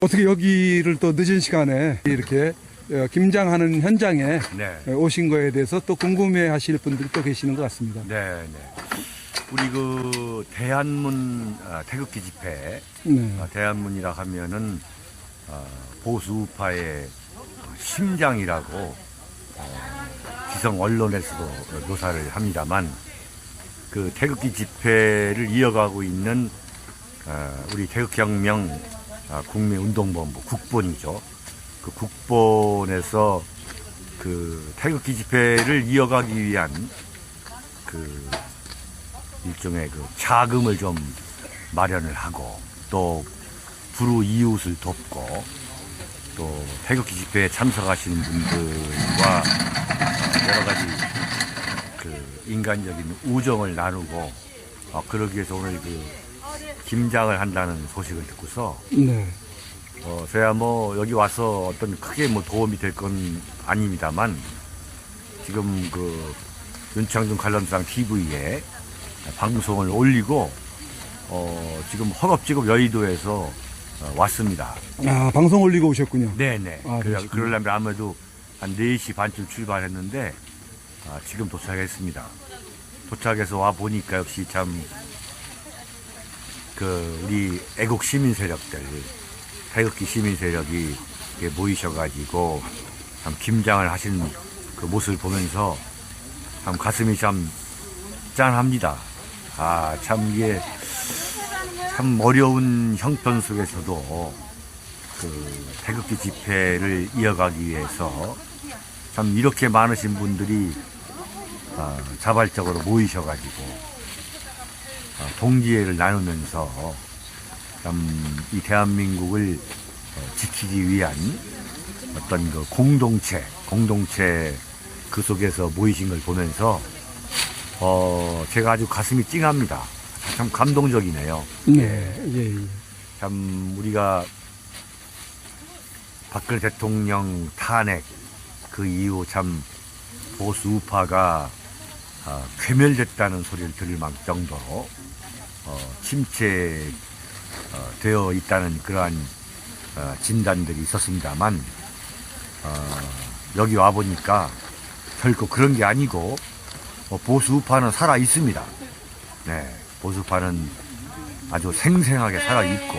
어떻게 여기를 또 늦은 시간에 이렇게 김장하는 현장에 네. 오신 거에 대해서 또 궁금해 하실 분들이 또 계시는 것 같습니다. 네, 네. 우리 그 대한문 태극기 집회, 네. 대한문이라 하면은 보수 우파의 심장이라고 기성 언론에서도 묘사를 합니다만, 그 태극기 집회를 이어가고 있는 우리 태극혁명 국민운동본부 국본이죠. 그 국본에서 그 태극기 집회를 이어가기 위한 그 일종의 그 자금을 좀 마련을 하고, 또 불우 이웃을 돕고, 또 태극기 집회에 참석하시는 분들과 여러 가지 그 인간적인 우정을 나누고, 그러기 위해서 오늘 그 김장을 한다는 소식을 듣고서 네. 저야 뭐 여기 와서 어떤 크게 뭐 도움이 될 건 아닙니다만, 지금 그 윤창중 관람상 TV에 방송을 올리고 지금 허겁지겁 여의도에서 왔습니다. 아, 방송 올리고 오셨군요. 네네. 아, 그러려면 아무래도 한 4시 반쯤 출발했는데 지금 도착했습니다. 도착해서 와 보니까 역시 참 그 우리 애국 시민 세력들, 태극기 시민 세력이 모이셔가지고 참 김장을 하신 그 모습을 보면서 참 가슴이 참 짠합니다. 참 이게 참 어려운 형편 속에서도 그 태극기 집회를 이어가기 위해서 참 이렇게 많으신 분들이 자발적으로 모이셔가지고 동지애를 나누면서 참 이 대한민국을 지키기 위한 어떤 그 공동체 그 속에서 모이신 걸 보면서 제가 아주 가슴이 찡합니다. 참 감동적이네요. 네. 예, 예. 참 우리가 박근혜 대통령 탄핵 그 이후 참 보수 우파가 괴멸됐다는 소리를 들을 정도로 침체되어 있다는 그러한 진단들이 있었습니다만, 여기 와보니까 결코 그런 게 아니고 보수 우파는 살아 있습니다. 네, 보수 우파는 아주 생생하게 살아 있고,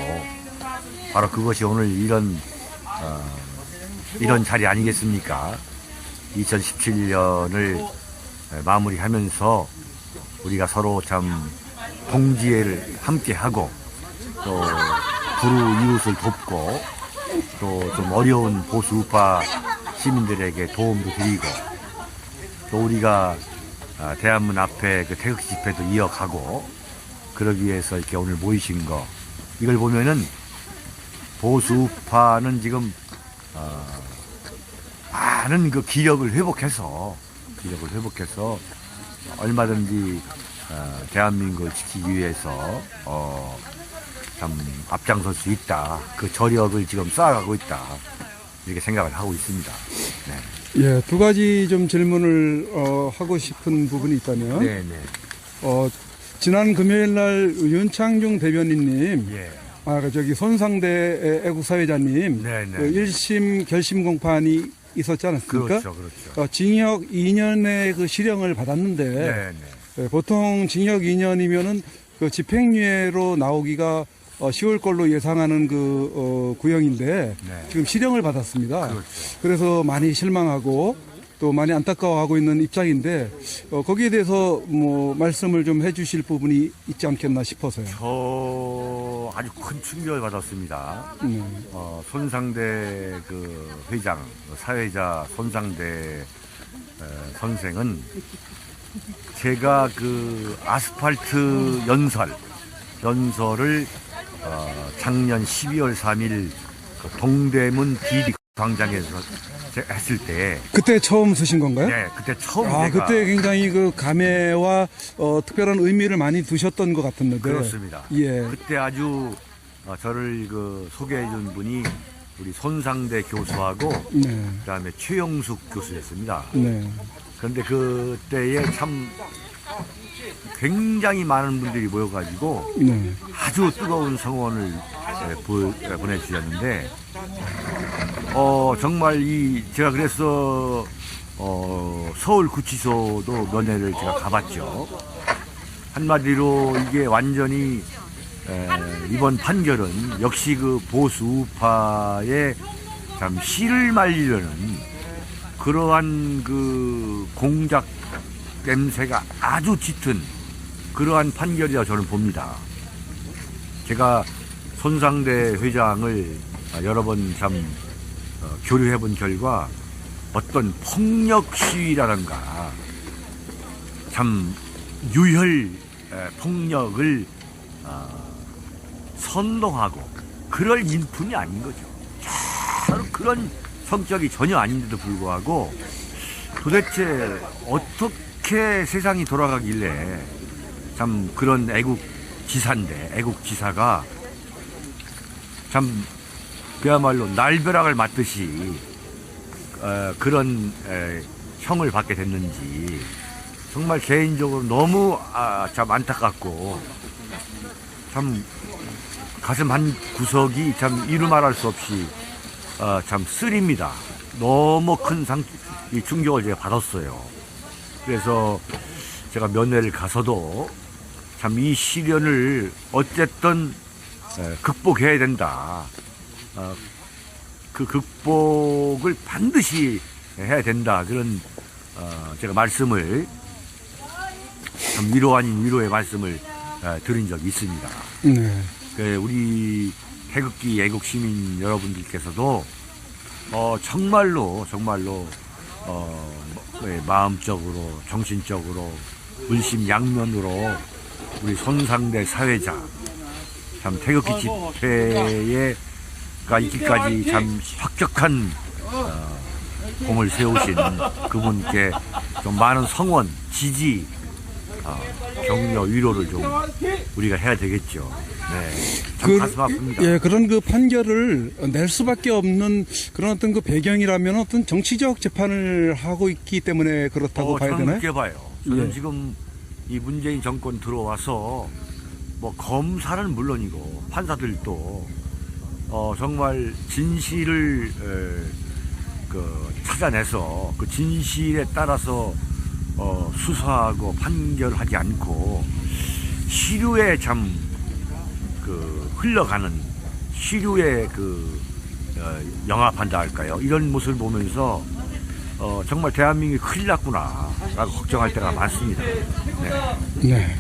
바로 그것이 오늘 이런 자리 아니겠습니까? 2017년을 마무리하면서 우리가 서로 참 동지애를 함께 하고, 또 불우 이웃을 돕고, 또 좀 어려운 보수 우파 시민들에게 도움도 드리고, 또 우리가 대한문 앞에 그 태극기 집회도 이어가고, 그러기 위해서 이렇게 오늘 모이신 거, 이걸 보면은 보수 우파는 지금 많은 그 기력을 회복해서 얼마든지 대한민국을 지키기 위해서 참 앞장설 수 있다. 그 저력을 지금 쌓아가고 있다. 이렇게 생각을 하고 있습니다. 네. 예, 두 가지 좀 질문을 하고 싶은 부분이 있다면, 네네. 지난 금요일 날 윤창중 대변인님, 예. 저기 손상대 애국사회자님, 네네. 그 1심 결심 공판이 있었지 않았습니까? 그렇죠. 징역 2년의 그 실형을 받았는데, 네네. 보통 징역 2년이면은 그 집행유예로 나오기가 10월 걸로 예상하는 그 구형인데, 네. 지금 실형을 받았습니다. 그렇죠. 그래서 많이 실망하고 또 많이 안타까워하고 있는 입장인데, 거기에 대해서 뭐 말씀을 좀 해주실 부분이 있지 않겠나 싶어서요. 저 아주 큰 충격을 받았습니다. 손상대 그 회장, 사회자 손상대 선생은 제가 그 아스팔트 연설을 작년 12월 3일 그 동대문 비디 광장에서 했을 때, 그때 처음 쓰신 건가요? 네, 그때 처음 제가 그때 굉장히 그 감회와 특별한 의미를 많이 두셨던 것 같은데. 그렇습니다. 예. 그때 아주 저를 그 소개해 준 분이 우리 손상대 교수하고, 네. 그다음에 최영숙 교수였습니다. 네. 그런데 그때에 참 굉장히 많은 분들이 모여가지고 네. 아주 뜨거운 성원을 보내주셨는데, 정말 제가 그래서, 서울구치소도 면회를 제가 가봤죠. 한마디로 이게 완전히, 이번 판결은 역시 그 보수 우파의 참 씨를 말리려는 그러한 그 공작 냄새가 아주 짙은 그러한 판결이라 저는 봅니다. 제가 손상대 회장을 여러 번 참 교류해 본 결과 어떤 폭력 시위라든가 참 유혈 폭력을 선동하고 그럴 인품이 아닌 거죠. 그런 성격이 전혀 아닌데도 불구하고 도대체 어떻게 세상이 돌아가길래 참 그런 애국지사가 참 그야말로 날벼락을 맞듯이 그런 형을 받게 됐는지 정말 개인적으로 너무 참 안타깝고 참 가슴 한 구석이 참 이루 말할 수 없이 참 쓰립니다. 너무 큰 이 충격을 제가 받았어요. 그래서 제가 면회를 가서도 참 이 시련을 어쨌든 극복해야 된다. 그 극복을 반드시 해야 된다. 그런 제가 말씀을 참 위로 아닌 위로의 말씀을 드린 적이 있습니다. 네. 우리 태극기 애국 시민 여러분들께서도 정말로 마음적으로 정신적으로 물심양면으로 우리 손상대 사회자 참 태극기 집회가 있기까지 참 혁혁한 공을 세우신 그분께 좀 많은 성원, 지지, 격려, 위로를 좀 우리가 해야 되겠죠. 네. 참 가슴 아픕니다. 예, 그런 그 판결을 낼 수밖에 없는 그런 어떤 그 배경이라면 어떤 정치적 재판을 하고 있기 때문에 그렇다고 봐야 저는 되나요? 그렇게 봐요. 저는 예. 지금 이 문재인 정권 들어와서 뭐 검사는 물론이고 판사들도 정말 진실을 찾아내서 그 진실에 따라서 수사하고 판결하지 않고 시류에 참 흘러가는 시류에 영합한다 할까요? 이런 모습을 보면서 정말 대한민국이 큰일 났구나라고 걱정할 때가 많습니다. 네.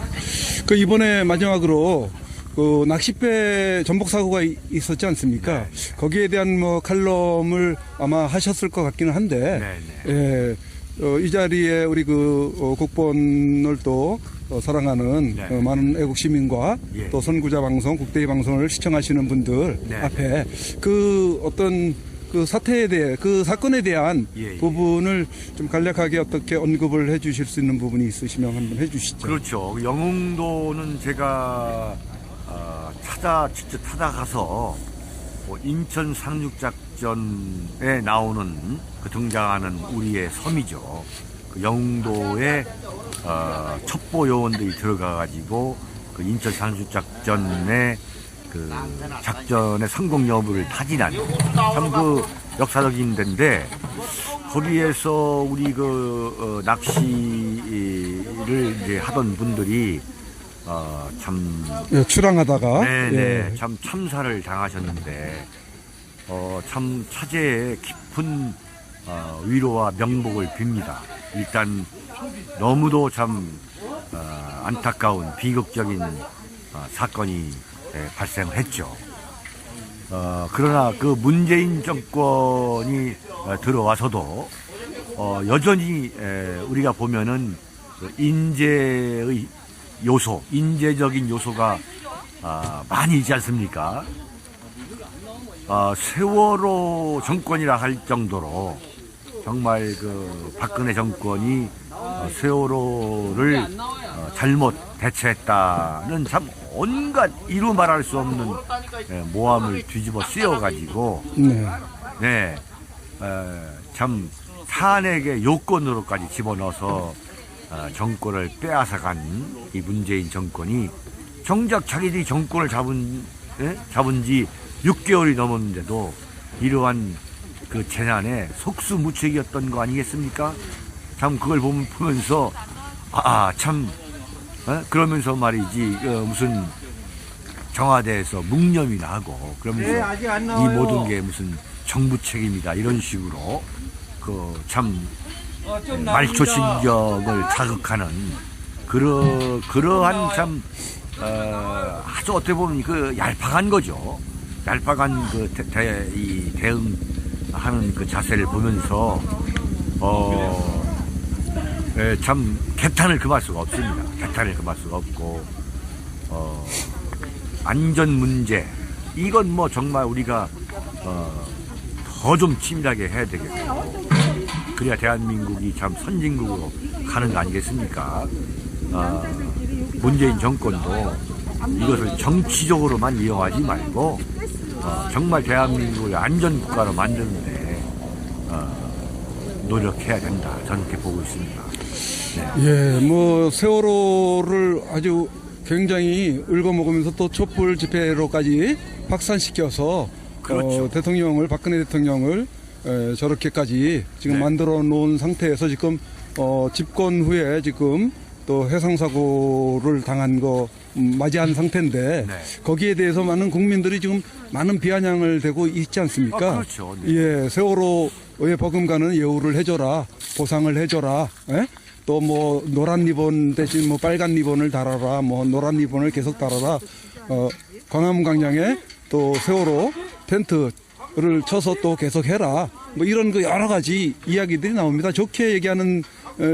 그 이번에 마지막으로 그 낚싯배 전복 사고가 있었지 않습니까? 네. 거기에 대한 뭐 칼럼을 아마 하셨을 것 같기는 한데, 예, 이 자리에 우리 국본을 또 사랑하는 네. 많은 애국 시민과 예. 또 선구자 방송, 국대의 방송을 시청하시는 분들 네. 앞에 어떤 그 사태에 대해 그 사건에 대한 예. 부분을 좀 간략하게 어떻게 언급을 해주실 수 있는 부분이 있으시면 한번 해주시죠. 그렇죠. 영흥도는 제가 직접 찾아가서 인천 상륙작전에 나오는 등장하는 우리의 섬이죠. 그 영흥도에 첩보 요원들이 들어가가지고 그 인천 상륙작전의 작전의 성공 여부를 타진한 참 역사적인 데인데 거기에서 우리 낚시를 이제 하던 분들이 참 출항하다가 네네 참 참사를 당하셨는데 참 차제에 깊은 위로와 명복을 빕니다. 일단 너무도 참 안타까운 비극적인 사건이 발생을 했죠. 그러나 그 문재인 정권이 들어와서도 여전히 우리가 보면은 인재의 요소, 인재적인 요소가 많이 있지 않습니까? 세월호 정권이라 할 정도로 정말 박근혜 정권이 세월호를 잘못 대처했다는 참 온갖 이루 말할 수 없는 모함을 뒤집어 씌워가지고 참 탄핵의 요건으로까지 집어넣어서 정권을 빼앗아간 이 문재인 정권이 정작 자기들이 정권을 잡은 잡은 지 6개월이 넘었는데도 이러한 그 재난에 속수무책이었던 거 아니겠습니까? 참 그걸 보면서 참 그러면서 말이지 무슨 청와대에서 묵념이 나고 그러면서 이 모든 게 무슨 정부 책임이다 이런 식으로 그 참 말초신경을 자극하는 그러한 참 아주 어떻게 보면 그 얄팍한 거죠. 얄팍한 그 대응하는 그 자세를 보면서 참 개탄을 금할 수가 없습니다. 개탄을 금할 수가 없고 안전 문제 이건 뭐 정말 우리가 더 좀 치밀하게 해야 되겠고 그래야 대한민국이 참 선진국으로 가는 거 아니겠습니까? 문재인 정권도 이것을 정치적으로만 이용하지 말고 정말 대한민국을 안전국가로 만드는데 노력해야 된다. 저는 그렇게 보고 있습니다. 네. 예, 뭐 세월호를 아주 굉장히 읊어먹으면서 또 촛불 집회로까지 확산시켜서 그렇죠. 박근혜 대통령을 저렇게까지 지금 네. 만들어 놓은 상태에서 지금 집권 후에 지금 또 해상사고를 당한 거 맞이한 상태인데 네. 거기에 대해서 많은 국민들이 지금 많은 비아냥을 대고 있지 않습니까? 그렇죠. 네. 예, 세월호에 버금가는 예우를 해줘라, 보상을 해줘라, 또 뭐 노란 리본 대신 뭐 빨간 리본을 달아라, 뭐 노란 리본을 계속 달아라, 광화문 광장에 또 세월호 텐트를 쳐서 또 계속 해라, 뭐 이런 그 여러 가지 이야기들이 나옵니다. 좋게 얘기하는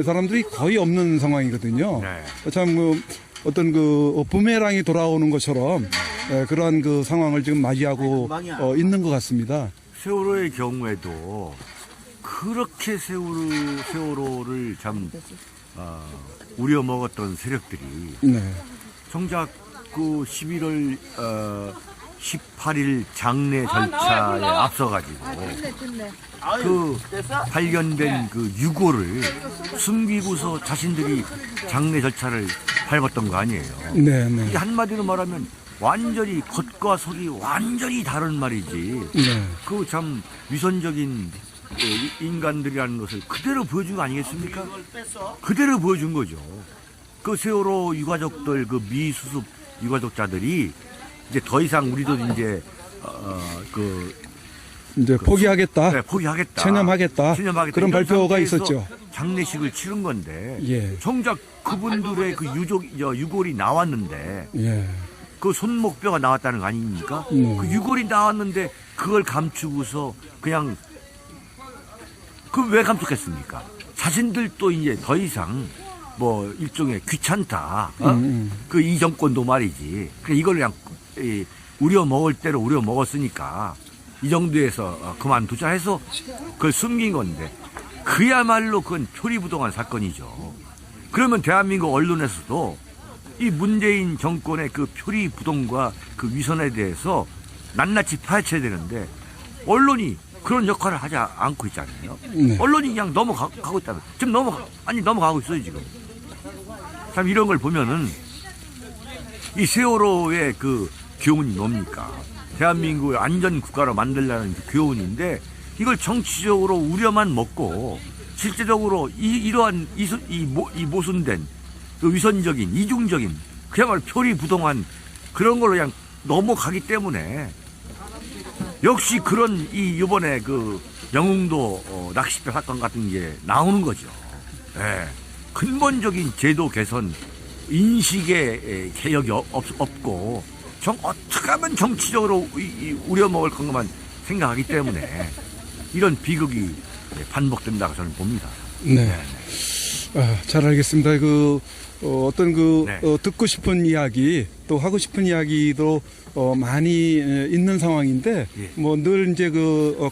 사람들이 거의 없는 상황이거든요. 네. 참 어떤 그 부메랑이 돌아오는 것처럼 그러한 그 상황을 지금 맞이하고 있는 것 같습니다. 세월호의 경우에도 그렇게 세월호를 참 우려먹었던 세력들이 네. 정작 그 11월 18일 장례 절차에 앞서가지고 그 발견된 그 유골을 숨기고서 자신들이 장례 절차를 밟았던 거 아니에요. 네, 네. 이게 한마디로 말하면 완전히 겉과 속이 완전히 다른 말이지. 네. 그 참 위선적인 인간들이라는 것을 그대로 보여준 거 아니겠습니까? 그대로 보여준 거죠. 그 세월호 유가족들, 그 미수습 유가족자들이 이제 더 이상 우리도 이제 이제 포기하겠다. 네, 포기하겠다. 체념하겠다. 그런 이런 발표가 상태에서 있었죠. 장례식을 치른 건데 예. 정작 그분들의 그 유골이 나왔는데 예. 그 손목뼈가 나왔다는 거 아닙니까? 그 유골이 나왔는데 그걸 감추고서 그냥 그 왜 감췄겠습니까? 자신들도 이제 더 이상 뭐 일종의 귀찮다. 그 이 정권도 말이지. 그냥 이걸 그냥 우려 먹을 대로 우려 먹었으니까 이 정도에서 그만두자 해서 그걸 숨긴 건데 그야말로 그건 표리부동한 사건이죠. 그러면 대한민국 언론에서도 이 문재인 정권의 그 표리부동과 그 위선에 대해서 낱낱이 파헤쳐야 되는데 언론이 그런 역할을 하지 않고 있잖아요. 네. 언론이 그냥 넘어가고 있다면 지금 넘어가고 있어요 지금. 참 이런 걸 보면은 이 세월호의 그 교훈이 뭡니까? 대한민국을 안전 국가로 만들려는 그 교훈인데 이걸 정치적으로 우려만 먹고 실제적으로 이러한 이 모순된 그 위선적인 이중적인 그야말로 표리부동한 그런 걸로 그냥 넘어가기 때문에 역시 그런 이번에 그 영흥도 낚싯배 사건 같은 게 나오는 거죠. 예. 근본적인 제도 개선, 인식의 개혁이 없고 어떻게 하면 정치적으로 우려먹을 것만 생각하기 때문에 이런 비극이 반복된다고 저는 봅니다. 네. 잘 알겠습니다. 어떤 네. 듣고 싶은 이야기 또 하고 싶은 이야기도 많이 있는 상황인데 예. 뭐 늘 이제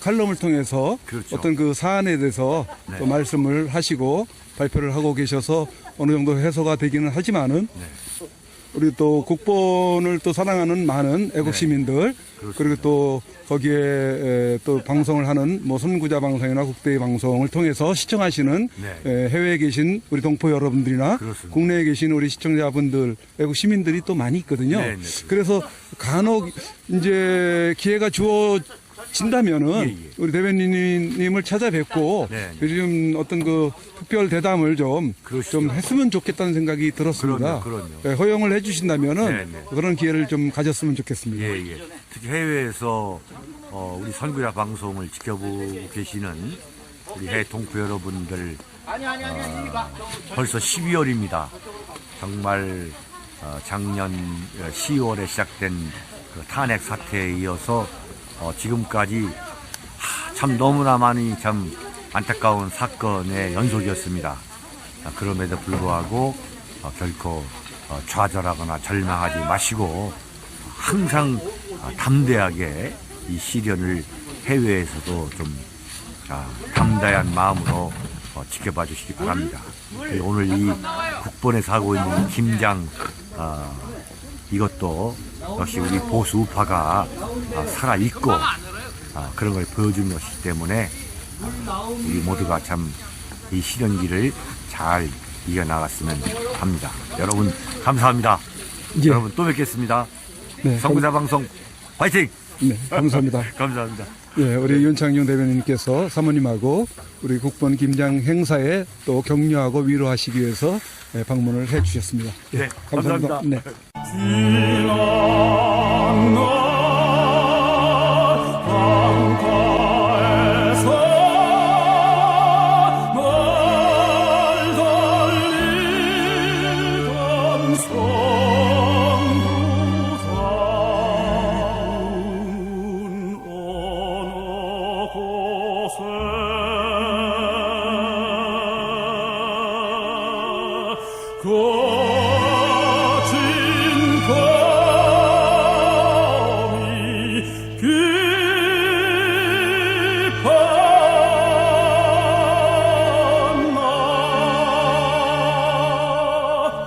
칼럼을 통해서 그렇죠. 어떤 그 사안에 대해서 네. 또 말씀을 하시고 발표를 하고 계셔서 어느 정도 해소가 되기는 하지만은 네. 우리 또 국본을 또 사랑하는 많은 애국 네. 시민들 그리고 또 거기에 또 방송을 하는 뭐 선구자 방송이나 국대 방송을 통해서 시청하시는 해외에 계신 우리 동포 여러분들이나 그렇습니다. 국내에 계신 우리 시청자분들, 외국 시민들이 또 많이 있거든요. 그래서 간혹 이제 기회가 주어진다면은 우리 대변인님을 찾아뵙고 요즘 어떤 그 특별 대담을 좀 했으면 좋겠다는 생각이 들었습니다. 그럼요. 허용을 해주신다면은 그런 기회를 좀 가졌으면 좋겠습니다. 특히 해외에서 우리 선구자 방송을 지켜보고 계시는 우리 해외 동포 여러분들, 벌써 12월입니다. 정말 작년 10월에 시작된 그 탄핵 사태에 이어서 지금까지 참 너무나 많이 참 안타까운 사건의 연속이었습니다. 그럼에도 불구하고 결코 좌절하거나 절망하지 마시고 항상 담대하게 이 시련을 해외에서도 좀 담대한 마음으로 지켜봐 주시기 바랍니다. 오늘 이 국본에서 하고 있는 김장, 이것도 역시 우리 보수 우파가 살아있고 그런 걸 보여준 것이기 때문에 우리 모두가 참 이 시련기를 잘 이겨나갔으면 합니다. 여러분 감사합니다. 여러분 또 뵙겠습니다. 선구자 방송 화이팅! 감사합니다. 감사합니다. 우리 윤창용 대변인님께서 사모님하고 우리 국본 김장 행사에 또 격려하고 위로하시기 위해서 방문을 해 주셨습니다. 감사합니다. Go